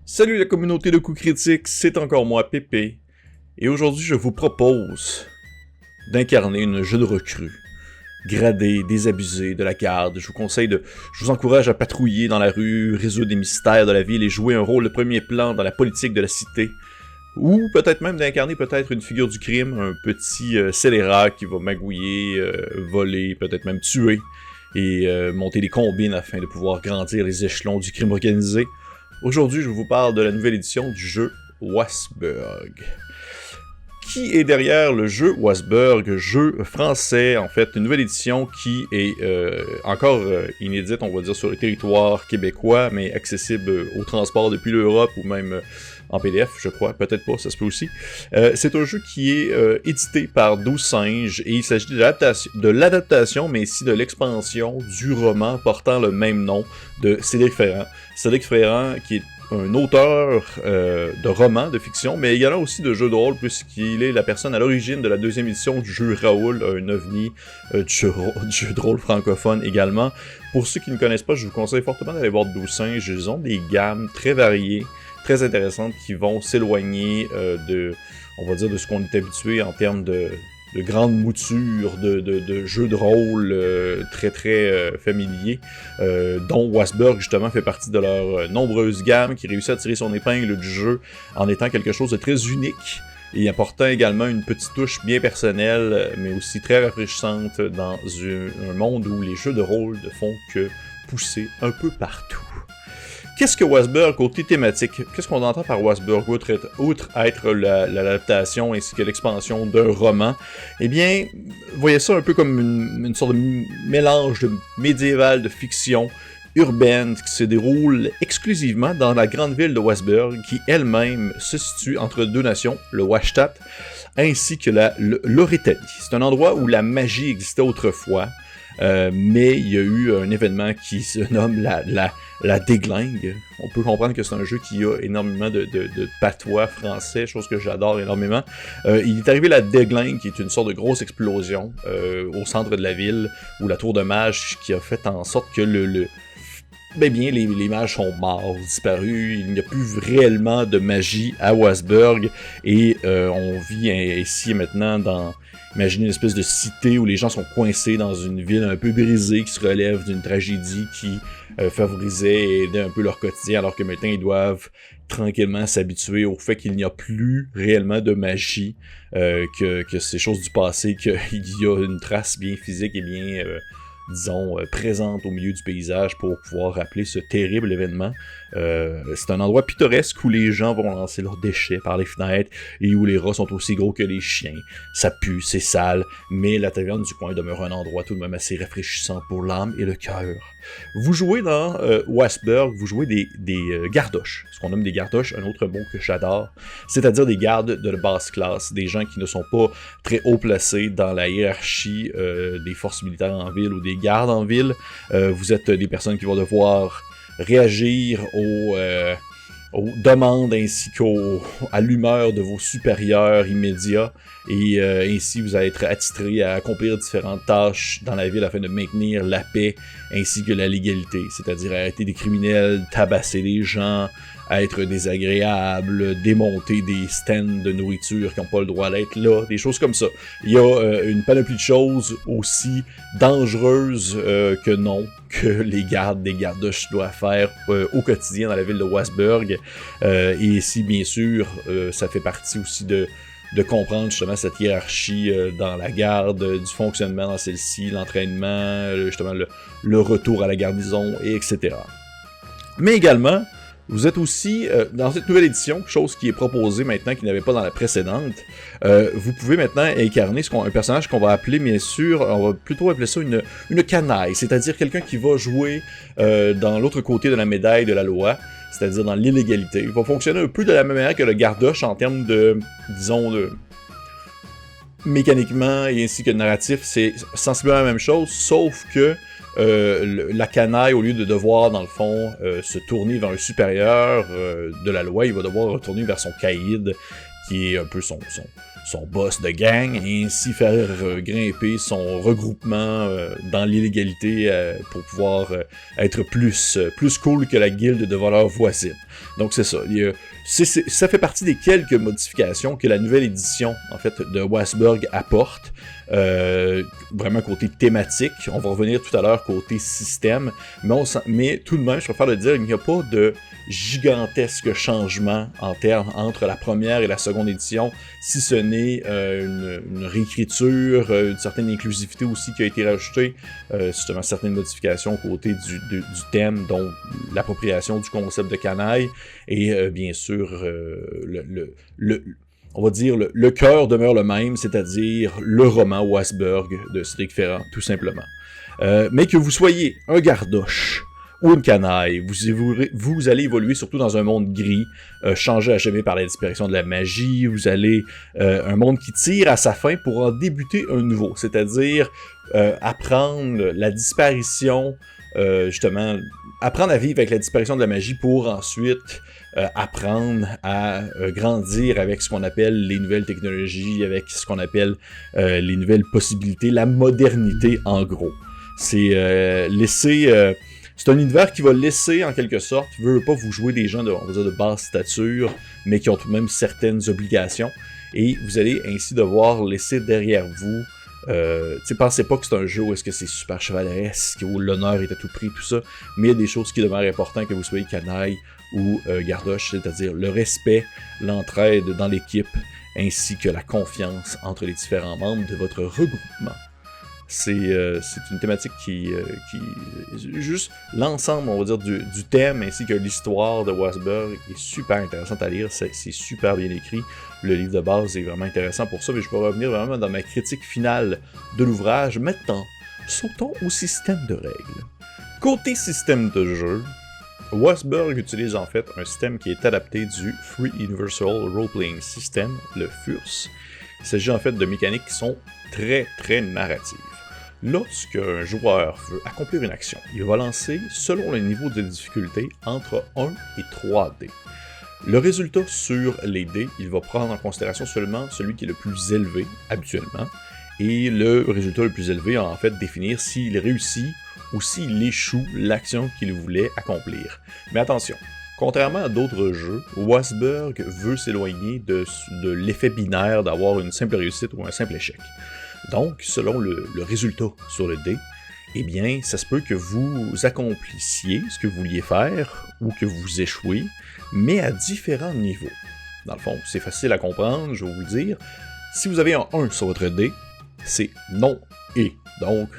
Salut la communauté de coups critiques, c'est encore moi Pépé, et aujourd'hui je vous propose d'incarner une jeune recrue, gradée, désabusée de la garde. Je vous encourage à patrouiller dans la rue, résoudre des mystères de la ville et jouer un rôle de premier plan dans la politique de la cité. Ou peut-être même d'incarner peut-être une figure du crime, un petit scélérat qui va magouiller, voler, peut-être même tuer, et monter des combines afin de pouvoir grandir les échelons du crime organisé. Aujourd'hui, je vous parle de la nouvelle édition du jeu Wasburg. Qui est derrière le jeu Wasburg, jeu français, en fait, une nouvelle édition qui est encore inédite, on va dire, sur le territoire québécois, mais accessible au transport depuis l'Europe ou même en PDF, je crois, peut-être pas, ça se peut aussi. C'est un jeu qui est édité par 12 singes et il s'agit de l'adaptation, mais aussi de l'expansion du roman portant le même nom de Cédric Ferrand. Cédric Ferrand qui est un auteur de romans, de fiction, mais également aussi de jeux de rôle, puisqu'il est la personne à l'origine de la deuxième édition du jeu Raoul, un ovni du jeu de rôle francophone également. Pour ceux qui ne connaissent pas, je vous conseille fortement d'aller voir 12 singes. Ils ont des gammes très variées, très intéressantes, qui vont s'éloigner on va dire, de ce qu'on est habitué en termes de grandes moutures de jeux de rôle très familiers, dont Wasburg justement fait partie de leurs nombreuses gammes, qui réussit à tirer son épingle du jeu en étant quelque chose de très unique et apportant également une petite touche bien personnelle, mais aussi très rafraîchissante dans un monde où les jeux de rôle ne font que pousser un peu partout. Qu'est-ce que Wasburg côté thématique? Qu'est-ce qu'on entend par Wasburg, outre être l'adaptation ainsi que l'expansion d'un roman? Eh bien, voyez ça un peu comme une sorte de mélange de médiéval, de fiction urbaine qui se déroule exclusivement dans la grande ville de Wasburg, qui elle-même se situe entre deux nations, le Waschtat, ainsi que l'Orétanie. C'est un endroit où la magie existait autrefois, mais il y a eu un événement qui se nomme la déglingue. On peut comprendre que c'est un jeu qui a énormément de patois français, chose que j'adore énormément. Il est arrivé la déglingue, qui est une sorte de grosse explosion au centre de la ville, où la tour de mage qui a fait en sorte que les mages sont morts, disparus, il n'y a plus réellement de magie à Wasburg, et on vit ici maintenant imaginez une espèce de cité où les gens sont coincés dans une ville un peu brisée qui se relève d'une tragédie qui favorisait et aidait un peu leur quotidien, alors que maintenant ils doivent tranquillement s'habituer au fait qu'il n'y a plus réellement de magie, que ces choses du passé, qu'il y a une trace bien physique et bien présente au milieu du paysage pour pouvoir rappeler ce terrible événement. C'est un endroit pittoresque où les gens vont lancer leurs déchets par les fenêtres et où les rats sont aussi gros que les chiens. Ça pue, c'est sale, mais la taverne du coin demeure un endroit tout de même assez rafraîchissant pour l'âme et le cœur. Vous jouez dans Wasburg, vous jouez des gardoches, ce qu'on nomme des gardoches, un autre mot que j'adore, c'est-à-dire des gardes de basse classe, des gens qui ne sont pas très haut placés dans la hiérarchie des forces militaires en ville ou des gardes en ville. Vous êtes des personnes qui vont devoir réagir aux demandes ainsi à l'humeur de vos supérieurs immédiats, et ainsi vous allez être attitrés à accomplir différentes tâches dans la ville afin de maintenir la paix ainsi que la légalité, c'est-à-dire arrêter des criminels, tabasser des gens, être désagréable, démonter des stands de nourriture qui n'ont pas le droit d'être là, des choses comme ça. Il y a une panoplie de choses aussi dangereuses que non, que les gardes des gardoches doivent faire au quotidien dans la ville de Wasburg. Et ici, bien sûr, ça fait partie aussi de comprendre justement cette hiérarchie dans la garde, du fonctionnement dans celle-ci, l'entraînement, justement le retour à la garnison, et etc. Mais également, vous êtes aussi, dans cette nouvelle édition, chose qui est proposée maintenant, qui n'avait pas dans la précédente, vous pouvez maintenant incarner un personnage qu'on va appeler, bien sûr, on va plutôt appeler ça une canaille, c'est-à-dire quelqu'un qui va jouer dans l'autre côté de la médaille de la loi, c'est-à-dire dans l'illégalité. Il va fonctionner un peu de la même manière que le gardoche en termes de, disons, mécaniquement et ainsi que de narratif, c'est sensiblement la même chose, sauf que la canaille, au lieu de devoir, dans le fond, se tourner vers un supérieur de la loi, il va devoir retourner vers son caïd, qui est un peu son boss de gang, et ainsi faire grimper son regroupement dans l'illégalité pour pouvoir être plus cool que la guilde de voleurs voisine. Donc c'est ça. Ça fait partie des quelques modifications que la nouvelle édition en fait de Wasburg apporte. Vraiment côté thématique. On va revenir tout à l'heure côté système. Mais tout de même, je préfère le dire, il n'y a pas de gigantesque changement en termes entre la première et la seconde édition, si ce n'est une réécriture, une certaine inclusivité aussi qui a été rajoutée, justement certaines modifications côté du thème, dont l'appropriation du concept de canaille, et bien sûr on va dire le cœur demeure le même, c'est-à-dire le roman Wasburg de Cédric Ferrand, tout simplement. Mais que vous soyez un gardoche ou une canaille, vous allez évoluer surtout dans un monde gris, changé à jamais par la disparition de la magie, vous allez un monde qui tire à sa fin pour en débuter un nouveau, c'est-à-dire apprendre la disparition, justement, apprendre à vivre avec la disparition de la magie pour ensuite apprendre à grandir avec ce qu'on appelle les nouvelles technologies, avec ce qu'on appelle les nouvelles possibilités, la modernité en gros. C'est c'est un univers qui va laisser, en quelque sorte, veut pas vous jouer des gens on va dire de basse stature, mais qui ont tout de même certaines obligations, et vous allez ainsi devoir laisser derrière vous. Pensez pas que c'est un jeu où est-ce que c'est super chevaleresque, où l'honneur est à tout prix, tout ça, mais il y a des choses qui demeurent importantes que vous soyez canaille ou gardoche, c'est-à-dire le respect, l'entraide dans l'équipe, ainsi que la confiance entre les différents membres de votre regroupement. C'est une thématique qui juste l'ensemble, on va dire, du thème ainsi que l'histoire de Wasburg est super intéressante à lire, c'est super bien écrit. Le livre de base est vraiment intéressant pour ça, mais je vais revenir vraiment dans ma critique finale de l'ouvrage. Maintenant, sautons au système de règles. Côté système de jeu, Wasburg utilise en fait un système qui est adapté du Free Universal Role-Playing System, le FURS. Il s'agit en fait de mécaniques qui sont très très narratives. Lorsque un joueur veut accomplir une action, il va lancer, selon le niveau de difficulté, entre 1 et 3 dés. Le résultat sur les dés, il va prendre en considération seulement celui qui est le plus élevé, habituellement, et le résultat le plus élevé va en fait définir s'il réussit ou s'il échoue l'action qu'il voulait accomplir. Mais attention, contrairement à d'autres jeux, Wasburg veut s'éloigner de l'effet binaire d'avoir une simple réussite ou un simple échec. Donc, selon le résultat sur le dé, eh bien, ça se peut que vous accomplissiez ce que vous vouliez faire ou que vous échouez, mais à différents niveaux. Dans le fond, c'est facile à comprendre, je vais vous le dire. Si vous avez un 1 sur votre dé, c'est non et. Donc,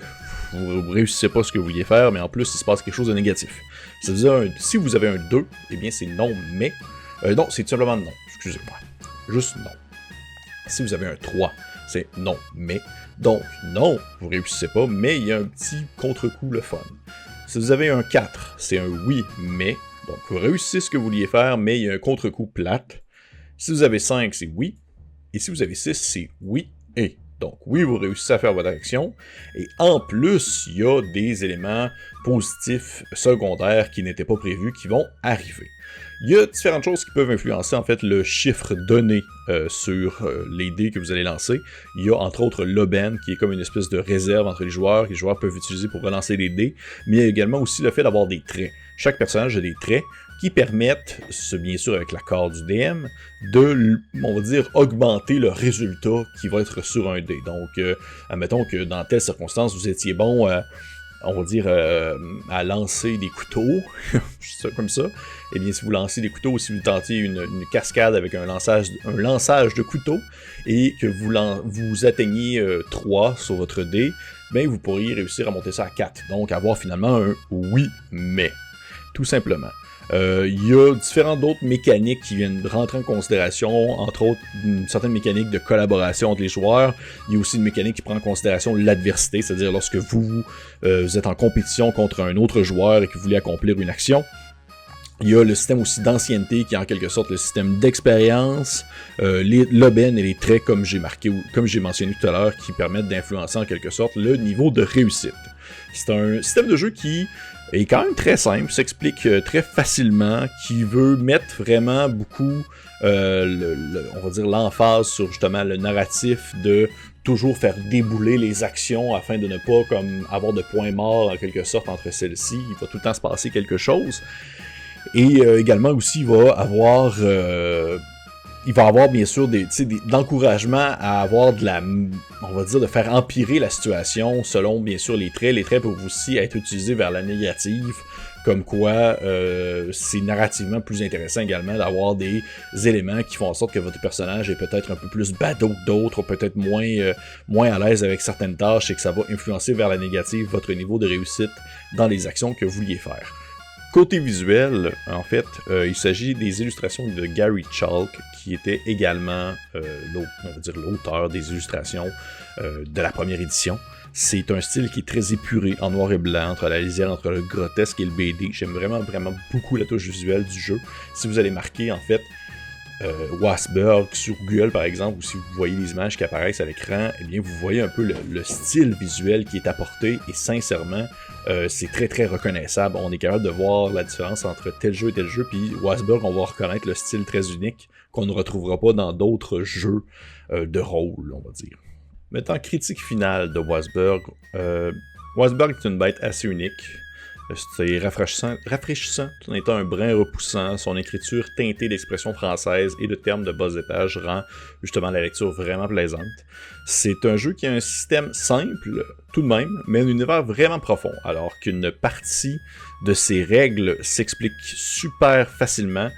vous ne réussissez pas ce que vous vouliez faire, mais en plus, il se passe quelque chose de négatif. Si vous avez un 2, eh bien, c'est non, mais... non, c'est tout simplement non, excusez-moi. Juste non. Si vous avez un 3, c'est non, mais. Donc, non, vous réussissez pas, mais il y a un petit contre-coup le fun. Si vous avez un 4, c'est un oui, mais. Donc, vous réussissez ce que vous vouliez faire, mais il y a un contre-coup plate. Si vous avez 5, c'est oui. Et si vous avez 6, c'est oui et. Donc, oui, vous réussissez à faire votre action. Et en plus, il y a des éléments positifs secondaires qui n'étaient pas prévus qui vont arriver. Il y a différentes choses qui peuvent influencer en fait le chiffre donné sur les dés que vous allez lancer. Il y a entre autres l'aubaine qui est comme une espèce de réserve entre les joueurs que les joueurs peuvent utiliser pour relancer les dés, mais il y a également aussi le fait d'avoir des traits. Chaque personnage a des traits qui permettent, bien sûr avec l'accord du DM, de, on va dire, augmenter le résultat qui va être sur un dé. Donc, admettons que dans telle circonstance, vous étiez bon on va dire, à lancer des couteaux, comme ça. Et bien, si vous lancez des couteaux, si vous tentez une cascade avec un lançage de couteaux, et que vous atteignez 3 sur votre dé, bien, vous pourriez réussir à monter ça à 4. Donc, avoir finalement un oui, mais. Tout simplement. Il y a différentes d'autres mécaniques qui viennent rentrer en considération, entre autres une certaine mécanique de collaboration entre les joueurs. Il y a aussi une mécanique qui prend en considération l'adversité, c'est-à-dire lorsque vous êtes en compétition contre un autre joueur et que vous voulez accomplir une action. Il y a le système aussi d'ancienneté qui est en quelque sorte le système d'expérience, l'aubaine et les traits comme j'ai mentionné tout à l'heure qui permettent d'influencer en quelque sorte le niveau de réussite. C'est un système de jeu qui est quand même très simple, s'explique très facilement, qui veut mettre vraiment beaucoup, on va dire, l'emphase sur justement le narratif de toujours faire débouler les actions afin de ne pas comme avoir de points morts en quelque sorte entre celles-ci. Il va tout le temps se passer quelque chose. Et également aussi, il va avoir bien sûr d'encouragement à avoir on va dire, de faire empirer la situation selon bien sûr les traits. Les traits peuvent aussi être utilisés vers la négative, comme quoi c'est narrativement plus intéressant également d'avoir des éléments qui font en sorte que votre personnage est peut-être un peu plus badaud que d'autres, ou peut-être moins à l'aise avec certaines tâches, et que ça va influencer vers la négative votre niveau de réussite dans les actions que vous vouliez faire. Côté visuel, en fait, il s'agit des illustrations de Gary Chalk, qui était également l'auteur des illustrations de la première édition. C'est un style qui est très épuré, en noir et blanc, entre la lisière entre le grotesque et le BD. J'aime vraiment, vraiment beaucoup la touche visuelle du jeu. Si vous allez marquer, en fait, Wasberg sur Google par exemple, ou si vous voyez les images qui apparaissent à l'écran, eh bien vous voyez un peu le style visuel qui est apporté, et sincèrement, c'est très très reconnaissable. On est capable de voir la différence entre tel jeu et tel jeu, puis Wasberg, on va reconnaître le style très unique qu'on ne retrouvera pas dans d'autres jeux de rôle, on va dire. Maintenant, critique finale de Wasberg. Wasberg est une bête assez unique. C'est rafraîchissant tout en étant un brin repoussant. Son écriture teintée d'expressions françaises et de termes de bas étage rend justement la lecture vraiment plaisante. C'est un jeu qui a un système simple tout de même, mais un univers vraiment profond, alors qu'une partie de ses règles s'explique super facilement.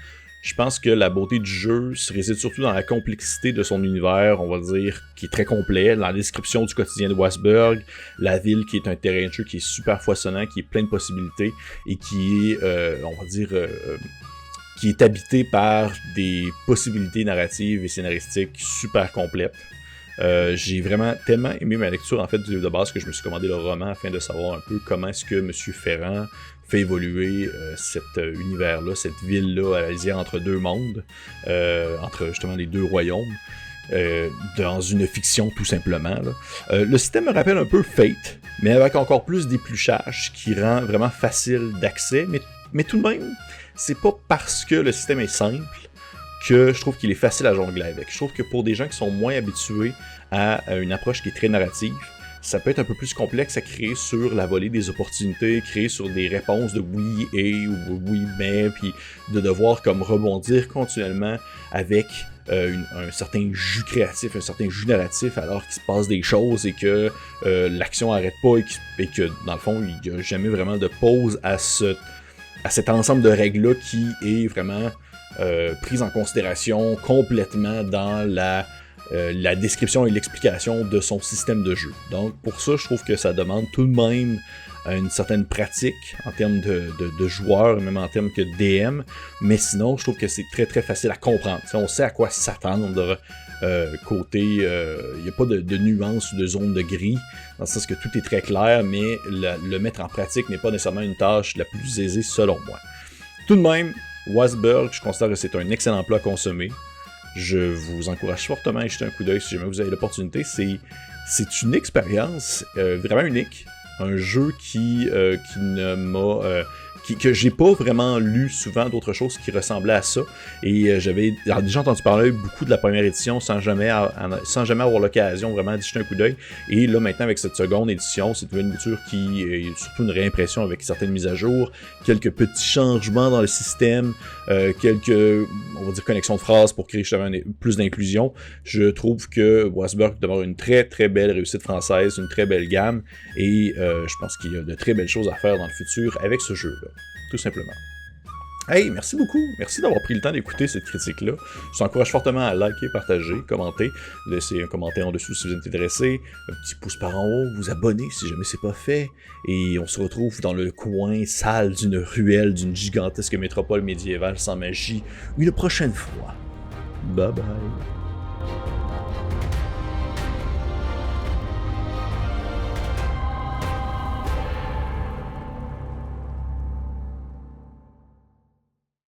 Je pense que la beauté du jeu se réside surtout dans la complexité de son univers, on va dire, qui est très complet, dans la description du quotidien de Wasberg, la ville qui est un terrain de jeu qui est super foisonnant, qui est plein de possibilités, et qui est, on va dire, qui est habité par des possibilités narratives et scénaristiques super complètes. J'ai vraiment tellement aimé ma lecture en fait du livre de base que je me suis commandé le roman afin de savoir un peu comment est-ce que M. Ferrand fait évoluer cet univers-là, cette ville-là à la lisière entre deux mondes, entre justement les deux royaumes, dans une fiction tout simplement. Le système me rappelle un peu Fate, mais avec encore plus d'épluchage qui rend vraiment facile d'accès, mais tout de même, c'est pas parce que le système est simple que je trouve qu'il est facile à jongler avec. Je trouve que pour des gens qui sont moins habitués à une approche qui est très narrative, ça peut être un peu plus complexe à créer sur la volée des opportunités, créer sur des réponses de oui et ou oui mais, puis de devoir comme rebondir continuellement avec un certain jus créatif, un certain jus narratif, alors qu'il se passe des choses et que l'action n'arrête pas et que dans le fond, il n'y a jamais vraiment de pause à cet ensemble de règles-là qui est vraiment prise en considération complètement dans la description et l'explication de son système de jeu. Donc pour ça, je trouve que ça demande tout de même une certaine pratique en termes de joueurs, même en termes que DM, mais sinon, je trouve que c'est très très facile à comprendre. T'sais, on sait à quoi s'attendre côté... Il n'y a pas de nuances ou de zones de gris, dans le sens que tout est très clair, mais le mettre en pratique n'est pas nécessairement une tâche la plus aisée selon moi. Tout de même, Wasberg, je considère que c'est un excellent plat à consommer. Je vous encourage fortement à jeter un coup d'œil si jamais vous avez l'opportunité. C'est une expérience vraiment unique. Un jeu qui ne m'a... que j'ai pas vraiment lu souvent d'autres choses qui ressemblaient à ça. Et j'avais déjà entendu parler beaucoup de la première édition sans jamais avoir l'occasion vraiment d'y jeter un coup d'œil. Et là maintenant avec cette seconde édition, c'est une aventure qui est surtout une réimpression avec certaines mises à jour, quelques petits changements dans le système, quelques, on va dire, connexions de phrases pour créer justement plus d'inclusion. Je trouve que Wasberg demeure une très très belle réussite française, une très belle gamme, et je pense qu'il y a de très belles choses à faire dans le futur avec ce jeu-là. Tout simplement. Hey, merci beaucoup. Merci d'avoir pris le temps d'écouter cette critique-là. Je vous encourage fortement à liker, partager, commenter, laisser un commentaire en dessous si vous êtes intéressé, un petit pouce par en haut, vous abonner si jamais c'est pas fait, et on se retrouve dans le coin sale d'une ruelle d'une gigantesque métropole médiévale sans magie une prochaine fois. Bye bye.